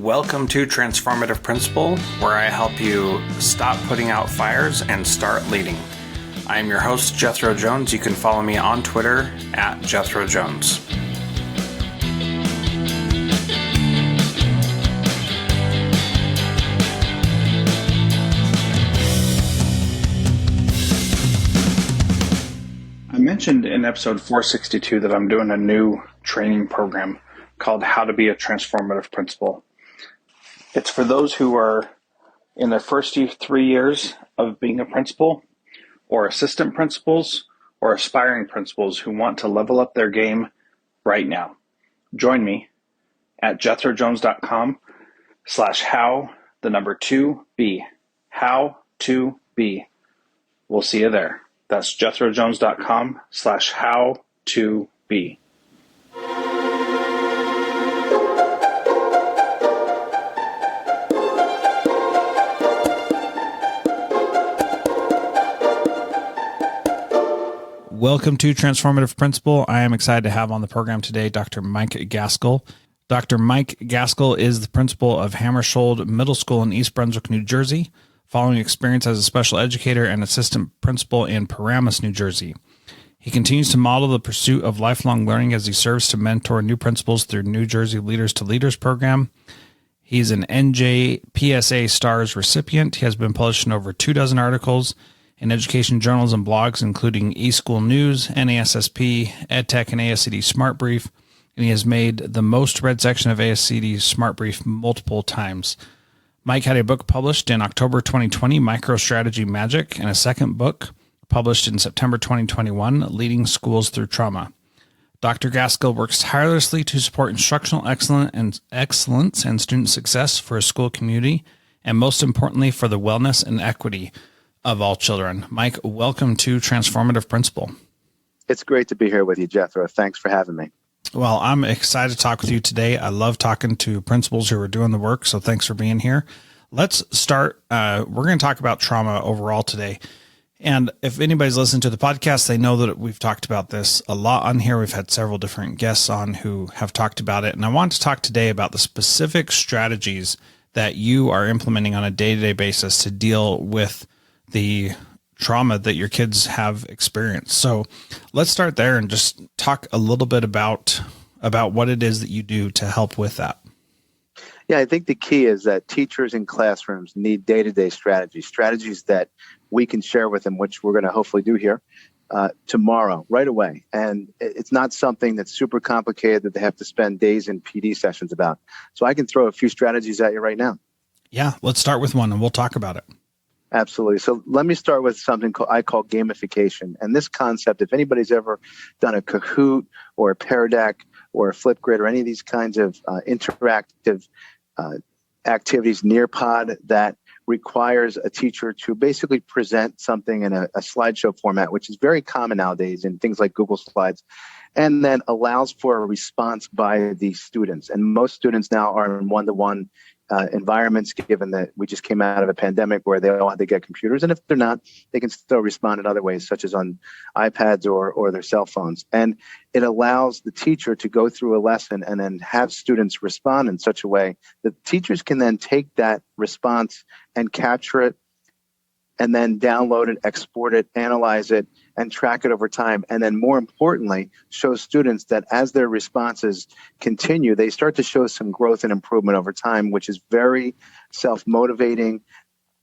Welcome to Transformative Principal, where I help you stop putting out fires and start leading. I am your host, Jethro Jones. You can follow me on Twitter at Jethro Jones. I mentioned in episode 462 that I'm doing a new training program called How to Be a Transformative Principal. It's for those who are in their first 3 years of being a principal, or assistant principals, or aspiring principals who want to level up their game right now. Join me at jethrojones.com/how2be. How to be. We'll see you there. That's jethrojones.com/how2be. Welcome to Transformative Principal. I am excited to have on the program today Dr. Mike Gaskell. Dr. Mike Gaskell is the principal of Hammersholt Middle School in East Brunswick, New Jersey, following experience as a special educator and assistant principal in Paramus, New Jersey. He continues to model the pursuit of lifelong learning as he serves to mentor new principals through New Jersey Leaders to Leaders program. He's an NJPSA STARS recipient. He has been published in over 24 articles in education journals and blogs, including eSchool News, NASSP, EdTech, and ASCD Smart Brief, and he has made the most read section of ASCD Smart Brief multiple times. Mike had a book published in October 2020, MicroStrategy Magic, and a second book published in September 2021, Leading Schools Through Trauma. Dr. Gaskell works tirelessly to support instructional excellence and student success for a school community, and most importantly, for the wellness and equity of all children. Mike, welcome to Transformative Principal. It's great to be here with you, Jethro. Thanks for having me. Well, I'm excited to talk with you today. I love talking to principals who are doing the work, so thanks for being here. Let's start. We're going to talk about trauma overall today. And if anybody's listened to the podcast, they know that we've talked about this a lot on here. We've had several different guests on who have talked about it. And I want to talk today about the specific strategies that you are implementing on a day-to-day basis to deal with the trauma that your kids have experienced. So let's start there and just talk a little bit about what it is that you do to help with that. Yeah, I think the key is that teachers in classrooms need day-to-day strategies that we can share with them, which we're going to hopefully do here tomorrow, right away. And it's not something that's super complicated that they have to spend days in PD sessions about. So I can throw a few strategies at you right now. Yeah, let's start with one and we'll talk about it. Absolutely. So let me start with something I call gamification. And this concept, if anybody's ever done a Kahoot or a Pear Deck or a Flipgrid or any of these kinds of interactive activities, Nearpod, that requires a teacher to basically present something in a slideshow format, which is very common nowadays in things like Google Slides, and then allows for a response by the students. And most students now are in one-to-one environments, given that we just came out of a pandemic where they all had to get computers. And if they're not, they can still respond in other ways, such as on iPads or their cell phones. And it allows the teacher to go through a lesson and then have students respond in such a way that teachers can then take that response and capture it and then download it, export it, analyze it, and track it over time. And then more importantly, show students that as their responses continue, they start to show some growth and improvement over time, which is very self-motivating.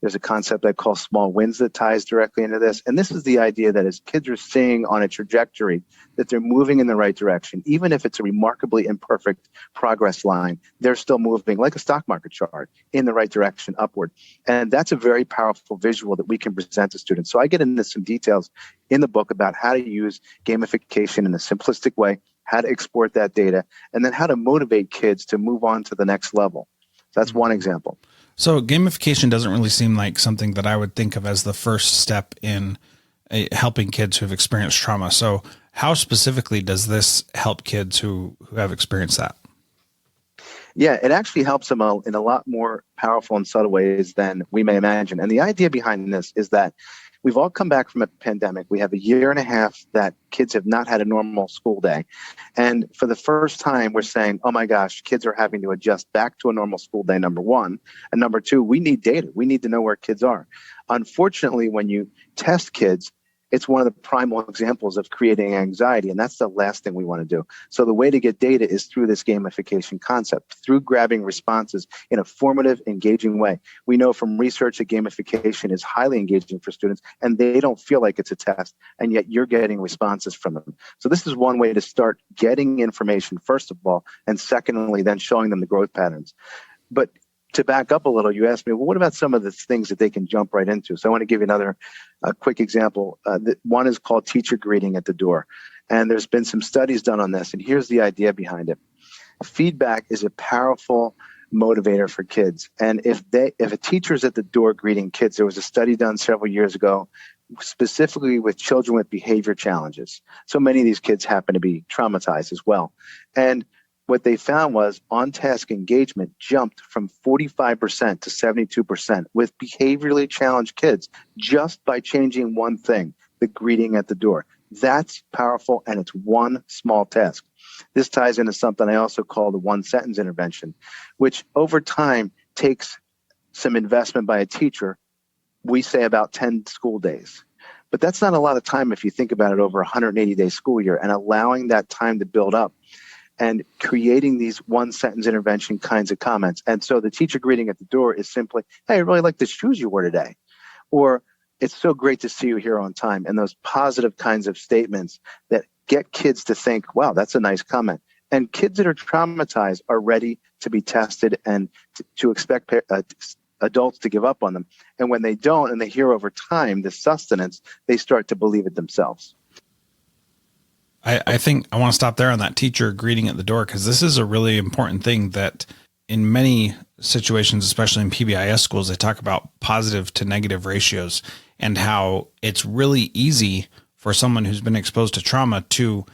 There's a concept I call small wins that ties directly into this. And this is the idea that as kids are seeing on a trajectory that they're moving in the right direction, even if it's a remarkably imperfect progress line, they're still moving like a stock market chart in the right direction upward. And that's a very powerful visual that we can present to students. So I get into some details in the book about how to use gamification in a simplistic way, how to export that data, and then how to motivate kids to move on to the next level. So that's one example. So gamification doesn't really seem like something that I would think of as the first step in helping kids who have experienced trauma. So how specifically does this help kids who have experienced that? Yeah, it actually helps them in a lot more powerful and subtle ways than we may imagine. And the idea behind this is that We've all come back from a pandemic. We have a year and a half that kids have not had a normal school day. And for the first time, we're saying, oh my gosh, kids are having to adjust back to a normal school day, number one. And number two, we need data. We need to know where kids are. Unfortunately, when you test kids, it's one of the primal examples of creating anxiety, and that's the last thing we want to do. So the way to get data is through this gamification concept, through grabbing responses in a formative, engaging way. We know from research that gamification is highly engaging for students, and they don't feel like it's a test, and yet you're getting responses from them. So this is one way to start getting information, first of all, and secondly, then showing them the growth patterns. But to back up a little, you asked me, well, what about some of the things that they can jump right into? So I want to give you another quick example. One is called teacher greeting at the door. And there's been some studies done on this. And here's the idea behind it. Feedback is a powerful motivator for kids. And if a teacher's at the door greeting kids, there was a study done several years ago, specifically with children with behavior challenges. So many of these kids happen to be traumatized as well. And what they found was on-task engagement jumped from 45% to 72% with behaviorally challenged kids just by changing one thing, the greeting at the door. That's powerful, and it's one small task. This ties into something I also call the one-sentence intervention, which over time takes some investment by a teacher. We say about 10 school days. But that's not a lot of time if you think about it over a 180-day school year, and allowing that time to build up and creating these one-sentence intervention kinds of comments. And so the teacher greeting at the door is simply, hey, I really like the shoes you wore today. Or it's so great to see you here on time. And those positive kinds of statements that get kids to think, wow, that's a nice comment. And kids that are traumatized are ready to be tested and to expect adults to give up on them. And when they don't, and they hear over time the sustenance, they start to believe it themselves. I think I want to stop there on that teacher greeting at the door, because this is a really important thing that in many situations, especially in PBIS schools, they talk about positive to negative ratios and how it's really easy for someone who's been exposed to trauma to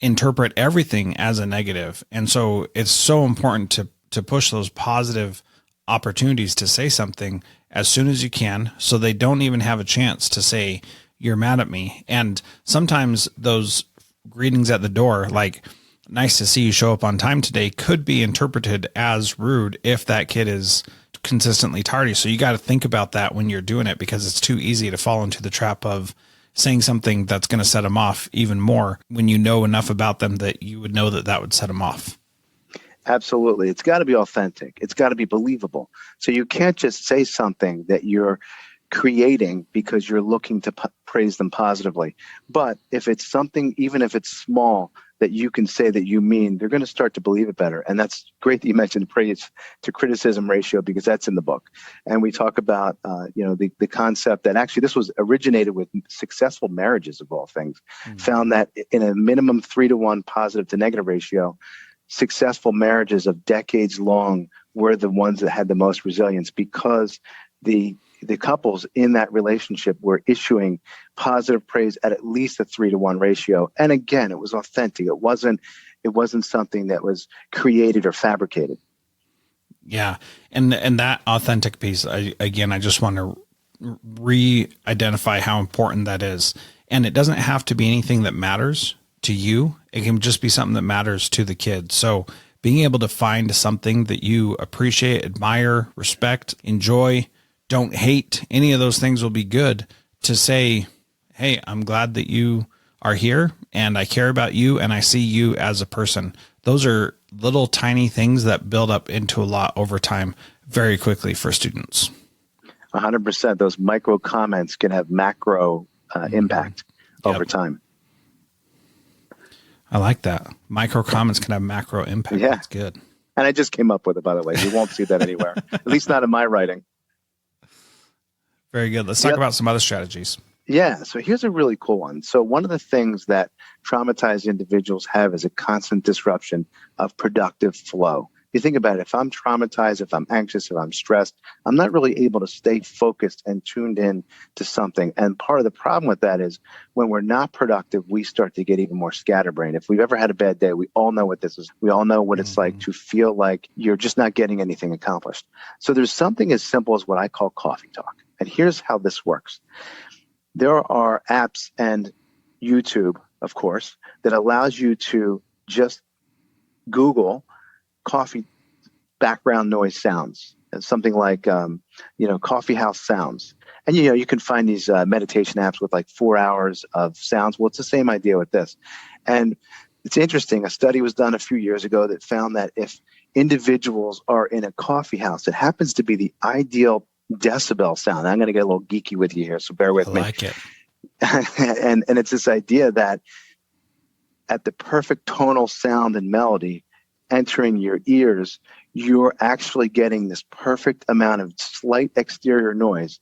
interpret everything as a negative. And so it's so important to push those positive opportunities to say something as soon as you can, so they don't even have a chance to say, you're mad at me. And sometimes those greetings at the door, like, nice to see you show up on time today, could be interpreted as rude if that kid is consistently tardy. So you got to think about that when you're doing it, because it's too easy to fall into the trap of saying something that's going to set them off even more when you know enough about them that you would know that that would set them off. Absolutely. It's got to be authentic. It's got to be believable. So you can't just say something that you're creating because you're looking to praise them positively. But if it's something, even if it's small, that you can say that you mean, they're going to start to believe it better. And that's great that you mentioned praise to criticism ratio, because that's in the book. And we talk about, the concept that actually this was originated with successful marriages, of all things, found that in a minimum 3-to-1 positive to negative ratio, successful marriages of decades long were the ones that had the most resilience, because the couples in that relationship were issuing positive praise at least a 3-to-1 ratio. And again, it was authentic. It wasn't something that was created or fabricated. Yeah. And that authentic piece, I just want to re-identify how important that is. And it doesn't have to be anything that matters to you. It can just be something that matters to the kid. So being able to find something that you appreciate, admire, respect, enjoy, don't hate, any of those things will be good to say, hey, I'm glad that you are here and I care about you and I see you as a person. Those are little tiny things that build up into a lot over time very quickly for students. 100%. Those micro comments can have macro impact over time. I like that. Micro comments can have macro impact. Yeah. That's good. And I just came up with it, by the way. You won't see that anywhere, at least not in my writing. Very good. Let's talk about some other strategies. Yeah. So here's a really cool one. So one of the things that traumatized individuals have is a constant disruption of productive flow. You think about it, if I'm traumatized, if I'm anxious, if I'm stressed, I'm not really able to stay focused and tuned in to something. And part of the problem with that is when we're not productive, we start to get even more scatterbrained. If we've ever had a bad day, we all know what this is. We all know what it's like to feel like you're just not getting anything accomplished. So there's something as simple as what I call coffee talk. And here's how this works. There are apps and YouTube, of course, that allows you to just Google coffee background noise sounds, and something like coffee house sounds. And you can find these meditation apps with like 4 hours of sounds. Well, it's the same idea with this. And it's interesting. A study was done a few years ago that found that if individuals are in a coffee house, it happens to be the ideal decibel sound. I'm going to get a little geeky with you here, so bear with me. I like it. and it's this idea that at the perfect tonal sound and melody entering your ears, you're actually getting this perfect amount of slight exterior noise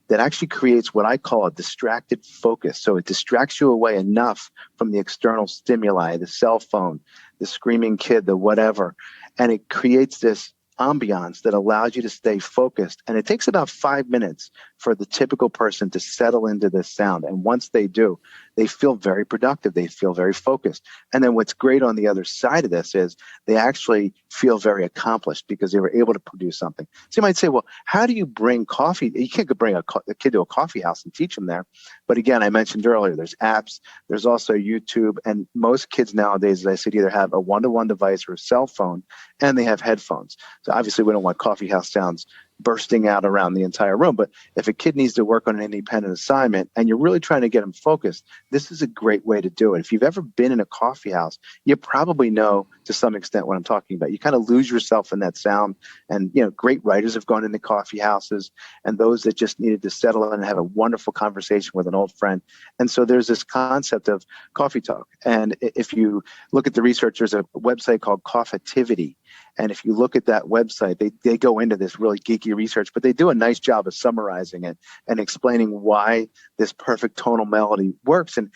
that actually creates what I call a distracted focus. So it distracts you away enough from the external stimuli, the cell phone, the screaming kid, the whatever. And it creates this ambiance that allows you to stay focused. And it takes about 5 minutes for the typical person to settle into this sound. And once they do, they feel very productive. They feel very focused. And then what's great on the other side of this is they actually feel very accomplished because they were able to produce something. So you might say, well, how do you bring coffee? You can't bring a kid to a coffee house and teach them there. But again, I mentioned earlier, there's apps, there's also YouTube. And most kids nowadays, as I said, either have a one-to-one device or a cell phone, and they have headphones. So obviously we don't want coffee house sounds bursting out around the entire room. But if a kid needs to work on an independent assignment and you're really trying to get them focused, this is a great way to do it. If you've ever been in a coffee house, you probably know to some extent what I'm talking about. You kind of lose yourself in that sound. And, great writers have gone into coffee houses, and those that just needed to settle in and have a wonderful conversation with an old friend. And so there's this concept of coffee talk. And if you look at the research, there's a website called Coffeetivity. And if you look at that website, they go into this really geeky research, but they do a nice job of summarizing it and explaining why this perfect tonal melody works. And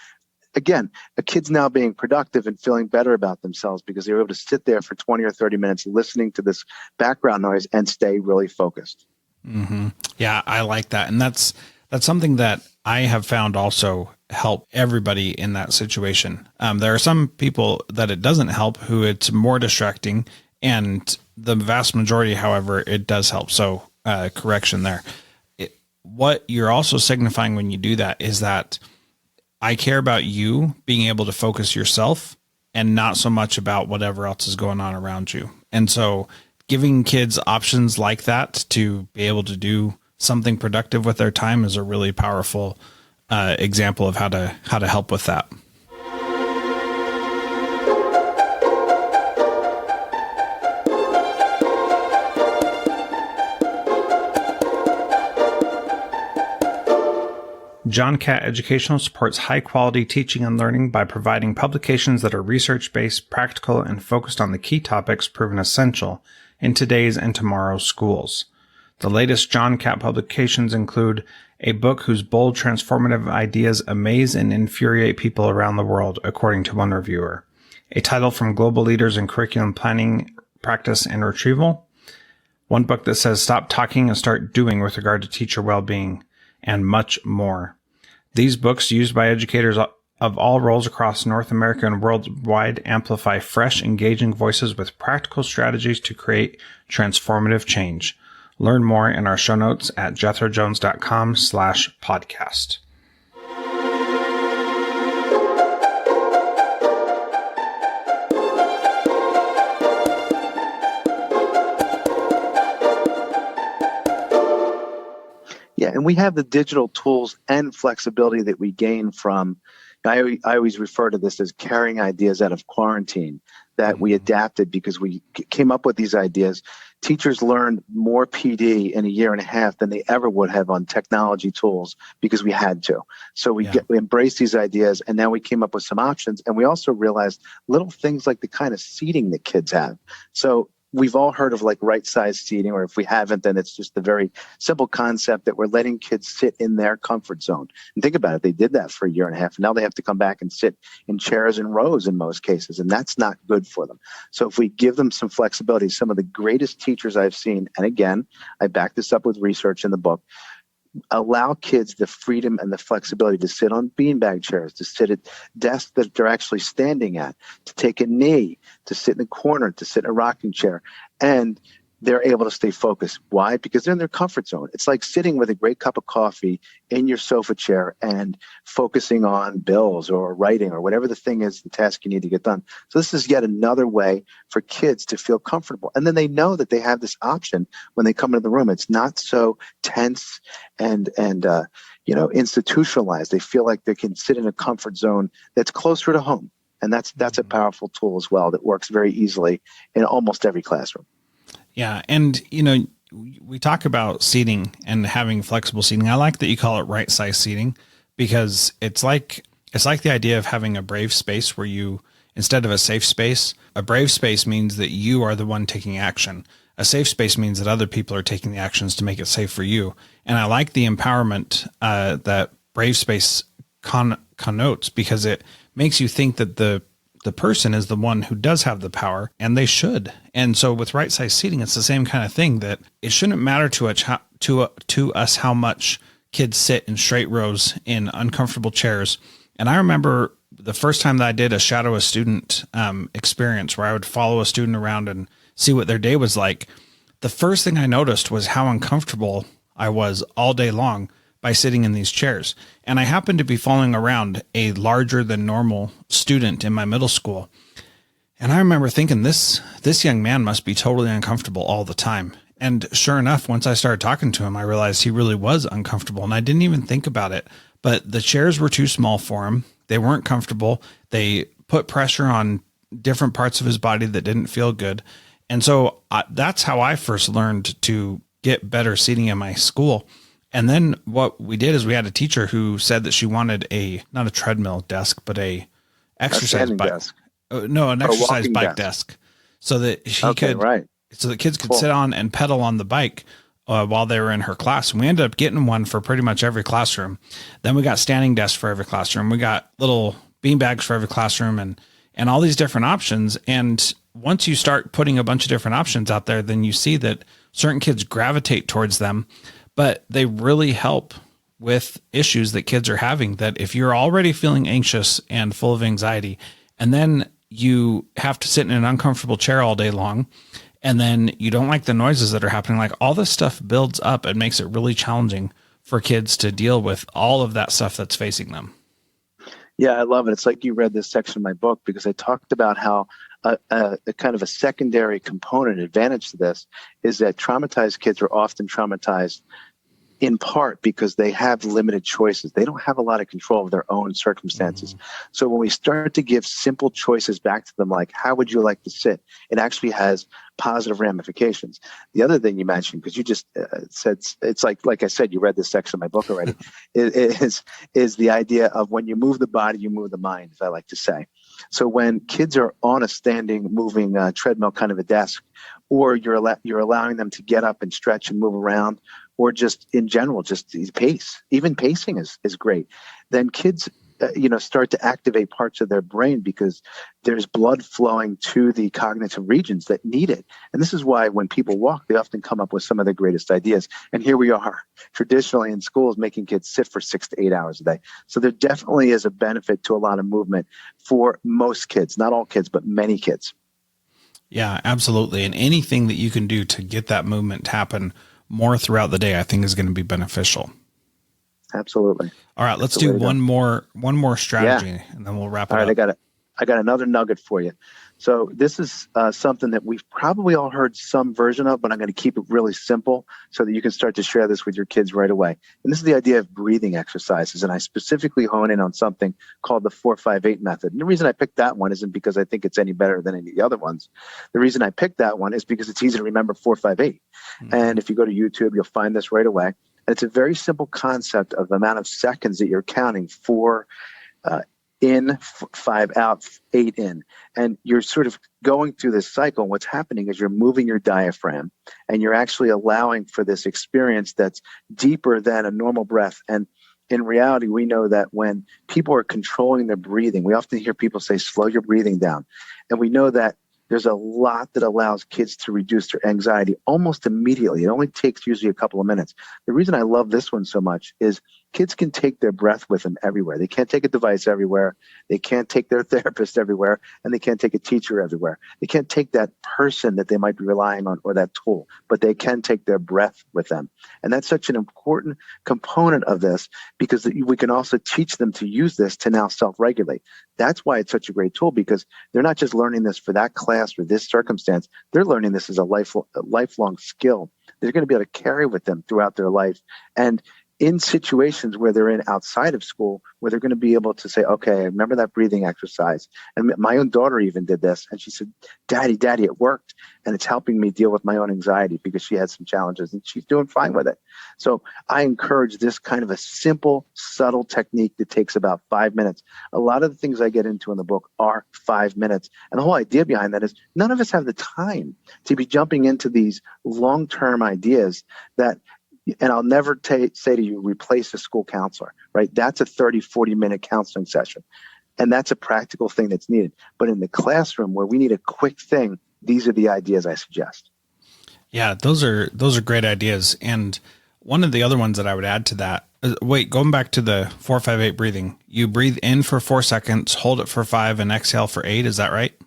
again, a kid's now being productive and feeling better about themselves because they were able to sit there for 20 or 30 minutes listening to this background noise and stay really focused. Mm-hmm. Yeah, I like that. And that's something that I have found also help everybody in that situation. There are some people that it doesn't help, who it's more distracting, and the vast majority, however, it does help. So correction there. What you're also signifying when you do that is that I care about you being able to focus yourself and not so much about whatever else is going on around you. And so giving kids options like that to be able to do something productive with their time is a really powerful example of how to help with that. John Catt Educational supports high-quality teaching and learning by providing publications that are research-based, practical, and focused on the key topics proven essential in today's and tomorrow's schools. The latest John Catt publications include a book whose bold, transformative ideas amaze and infuriate people around the world, according to one reviewer, a title from global leaders in curriculum planning, practice, and retrieval, one book that says stop talking and start doing with regard to teacher well-being, and much more. These books, used by educators of all roles across North America and worldwide, amplify fresh, engaging voices with practical strategies to create transformative change. Learn more in our show notes at jethrojones.com/podcast. Yeah, and we have the digital tools and flexibility that we gain from, I always refer to this as carrying ideas out of quarantine, that we adapted because we came up with these ideas. Teachers learned more PD in a year and a half than they ever would have on technology tools because we had to. So we embraced these ideas, and now we came up with some options. And we also realized little things like the kind of seating that kids have. So we've all heard of like RightSize Seating, or if we haven't, then it's just the very simple concept that we're letting kids sit in their comfort zone. And think about it, they did that for a year and a half, and now they have to come back and sit in chairs and rows in most cases, and that's not good for them. So if we give them some flexibility, some of the greatest teachers I've seen, and again, I back this up with research in the book, allow kids the freedom and the flexibility to sit on beanbag chairs, to sit at desks that they're actually standing at, to take a knee, to sit in a corner, to sit in a rocking chair. And they're able to stay focused. Why? Because they're in their comfort zone. It's like sitting with a great cup of coffee in your sofa chair and focusing on bills or writing or whatever the thing is, the task you need to get done. So this is yet another way for kids to feel comfortable. And then they know that they have this option when they come into the room. It's not so tense and institutionalized. They feel like they can sit in a comfort zone that's closer to home. And that's a powerful tool as well that works very easily in almost every classroom. Yeah. And, we talk about seating and having flexible seating. I like that you call it right-size seating, because it's like the idea of having a brave space where you, instead of a safe space, a brave space means that you are the one taking action. A safe space means that other people are taking the actions to make it safe for you. And I like the empowerment that brave space connotes, because it makes you think that the person is the one who does have the power, and they should. And so with right size seating, it's the same kind of thing, that it shouldn't matter to us how much kids sit in straight rows in uncomfortable chairs. And I remember the first time that I did a shadow a student experience, where I would follow a student around and see what their day was like. The first thing I noticed was how uncomfortable I was all day long by sitting in these chairs. And I happened to be following around a larger than normal student in my middle school. And I remember thinking, this young man must be totally uncomfortable all the time. And sure enough, once I started talking to him, I realized he really was uncomfortable. And I didn't even think about it, but the chairs were too small for him. They weren't comfortable. They put pressure on different parts of his body that didn't feel good. And so that's how I first learned to get better seating in my school. And then what we did is we had a teacher who said that she wanted not a treadmill desk, but an exercise bike. Desk. An exercise bike desk, so that so that kids could sit on and pedal on the bike while they were in her class. And we ended up getting one for pretty much every classroom. Then we got standing desks for every classroom. We got little bean bags for every classroom, and all these different options. And once you start putting a bunch of different options out there, then you see that certain kids gravitate towards them, but they really help with issues that kids are having. That if you're already feeling anxious and full of anxiety, and then you have to sit in an uncomfortable chair all day long, and then you don't like the noises that are happening, like all this stuff builds up and makes it really challenging for kids to deal with all of that stuff that's facing them. Yeah, I love it. It's like you read this section of my book, because I talked about how a kind of a secondary component advantage to this is that traumatized kids are often traumatized in part because they have limited choices. They don't have a lot of control of their own circumstances. Mm-hmm. So when we start to give simple choices back to them, like, how would you like to sit? It actually has positive ramifications. The other thing you mentioned, because you just said, it's like I said, you read this section of my book already, is the idea of when you move the body, you move the mind, as I like to say. So when kids are on a standing, moving treadmill kind of a desk, or you're allowing them to get up and stretch and move around, or just in general, just pace, even pacing is great, then kids start to activate parts of their brain, because there's blood flowing to the cognitive regions that need it. And this is why when people walk, they often come up with some of their greatest ideas. And here we are, traditionally in schools, making kids sit for 6 to 8 hours a day. So there definitely is a benefit to a lot of movement for most kids, not all kids, but many kids. Yeah, absolutely. And anything that you can do to get that movement to happen more throughout the day, I think is going to be beneficial. Absolutely. All right, let's do one more strategy, and then we'll wrap it up. All right, I got another nugget for you. So this is something that we've probably all heard some version of, but I'm going to keep it really simple so that you can start to share this with your kids right away. And this is the idea of breathing exercises. And I specifically hone in on something called the 4-5-8 method. And the reason I picked that one isn't because I think it's any better than any of the other ones. The reason I picked that one is because it's easy to remember 4-5-8. Mm-hmm. And if you go to YouTube, you'll find this right away. And it's a very simple concept of the amount of seconds that you're counting, 4 in, 5 out, 8 in. And you're sort of going through this cycle. What's happening is you're moving your diaphragm, and you're actually allowing for this experience that's deeper than a normal breath. And in reality, we know that when people are controlling their breathing, we often hear people say, slow your breathing down. And we know that there's a lot that allows kids to reduce their anxiety almost immediately. It only takes usually a couple of minutes. The reason I love this one so much is kids can take their breath with them everywhere. They can't take a device everywhere. They can't take their therapist everywhere, and they can't take a teacher everywhere. They can't take that person that they might be relying on or that tool, but they can take their breath with them. And that's such an important component of this, because we can also teach them to use this to now self-regulate. That's why it's such a great tool, because they're not just learning this for that class or this circumstance. They're learning this as a lifelong skill they're going to be able to carry with them throughout their life. And in situations where they're in outside of school, where they're going to be able to say, okay, I remember that breathing exercise. And my own daughter even did this. And she said, Daddy, it worked. And it's helping me deal with my own anxiety, because she had some challenges and she's doing fine with it. So I encourage this kind of a simple, subtle technique that takes about 5 minutes. A lot of the things I get into in the book are 5 minutes. And the whole idea behind that is none of us have the time to be jumping into these long-term ideas that, and I'll never say to you, replace a school counselor, right? That's a 30, 40-minute counseling session. And that's a practical thing that's needed. But in the classroom where we need a quick thing, these are the ideas I suggest. Yeah, those are great ideas. And one of the other ones that I would add to that, going back to the 4-5-8 breathing, you breathe in for 4 seconds, hold it for 5, and exhale for 8. Is that right?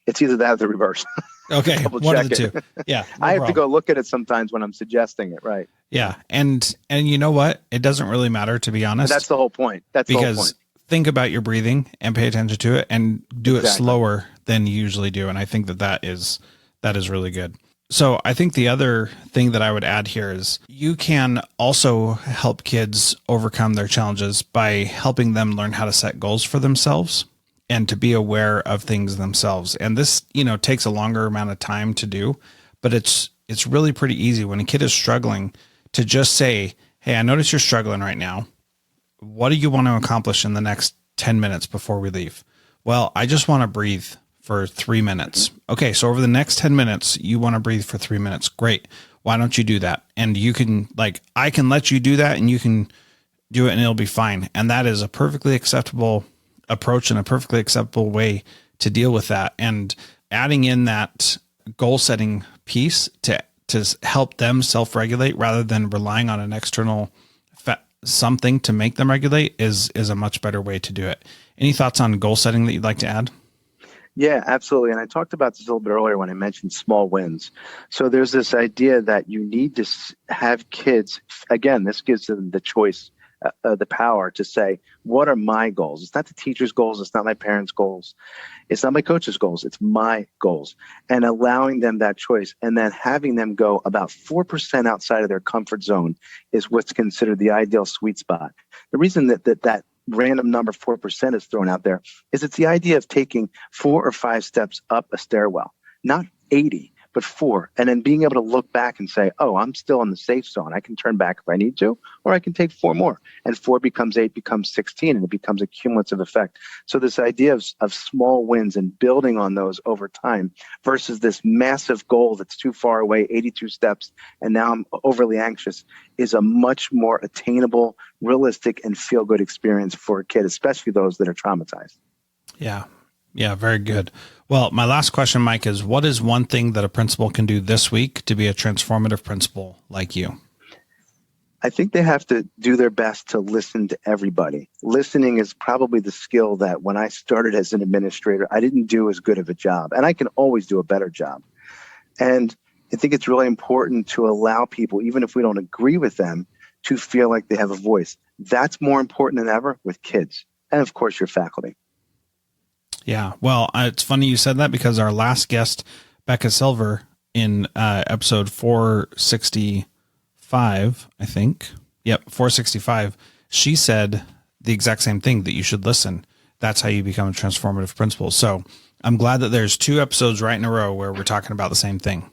It's either that or the reverse. Okay, one of the two. Yeah, no I have to go look at it sometimes when I'm suggesting it, right? Yeah, and you know what? It doesn't really matter, to be honest. And that's the whole point. Because think about your breathing and pay attention to it, and do it slower than you usually do. And I think that is really good. So I think the other thing that I would add here is you can also help kids overcome their challenges by helping them learn how to set goals for themselves and to be aware of things themselves. And this, takes a longer amount of time to do, but it's really pretty easy when a kid is struggling to just say, hey, I notice you're struggling right now. What do you want to accomplish in the next 10 minutes before we leave? Well, I just want to breathe for 3 minutes. Okay, so over the next 10 minutes, you want to breathe for 3 minutes. Great. Why don't you do that? And you can, I can let you do that, and you can do it and it'll be fine. And that is a perfectly acceptable approach and a perfectly acceptable way to deal with that. And adding in that goal setting piece to help them self-regulate rather than relying on an external something to make them regulate is a much better way to do it. Any thoughts on goal setting that you'd like to add? Yeah, absolutely. And I talked about this a little bit earlier when I mentioned small wins. So there's this idea that you need to have kids, again, this gives them the choice, the power to say, what are my goals? It's not the teacher's goals. It's not my parents' goals. It's not my coach's goals. It's my goals. And allowing them that choice, and then having them go about 4% outside of their comfort zone is what's considered the ideal sweet spot. The reason that random number 4% is thrown out there is it's the idea of taking 4 or 5 steps up a stairwell, not 80, but 4, and then being able to look back and say, oh, I'm still in the safe zone. I can turn back if I need to, or I can take 4 more, and 4 becomes 8, becomes 16, and it becomes a cumulative effect. So this idea of small wins and building on those over time versus this massive goal that's too far away, 82 steps, and now I'm overly anxious, is a much more attainable, realistic, and feel-good experience for a kid, especially those that are traumatized. Yeah, very good. Well, my last question, Mike, is what is one thing that a principal can do this week to be a transformative principal like you? I think they have to do their best to listen to everybody. Listening is probably the skill that when I started as an administrator, I didn't do as good of a job, and I can always do a better job. And I think it's really important to allow people, even if we don't agree with them, to feel like they have a voice. That's more important than ever with kids and, of course, your faculty. Yeah, well, it's funny you said that because our last guest, Becca Silver, in episode 465, I think. Yep, 465. She said the exact same thing, that you should listen. That's how you become a transformative principal. So I'm glad that there's 2 episodes right in a row where we're talking about the same thing.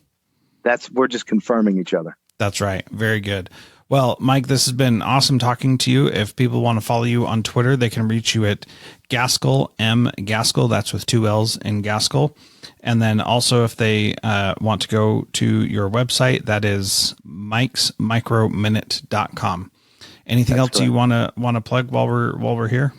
We're just confirming each other. That's right. Very good. Well, Mike, this has been awesome talking to you. If people want to follow you on Twitter, they can reach you at Gaskell, M. Gaskell. That's with 2 L's in Gaskell. And then also if they want to go to your website, that is mikesmicrominute.com. Anything else correct. You want to plug while we're here?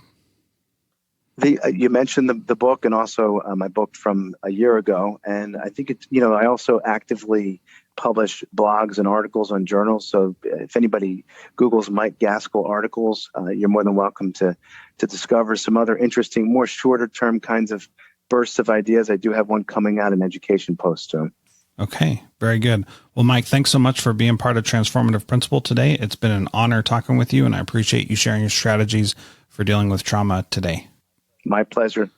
You mentioned the book, and also my book from a year ago. And I think it's, I also actively publish blogs and articles on journals. So if anybody Googles Mike Gaskell articles, you're more than welcome to discover some other interesting, more shorter term kinds of bursts of ideas. I do have one coming out, an education post soon. Okay, very good. Well, Mike, thanks so much for being part of Transformative Principal today. It's been an honor talking with you, and I appreciate you sharing your strategies for dealing with trauma today. My pleasure.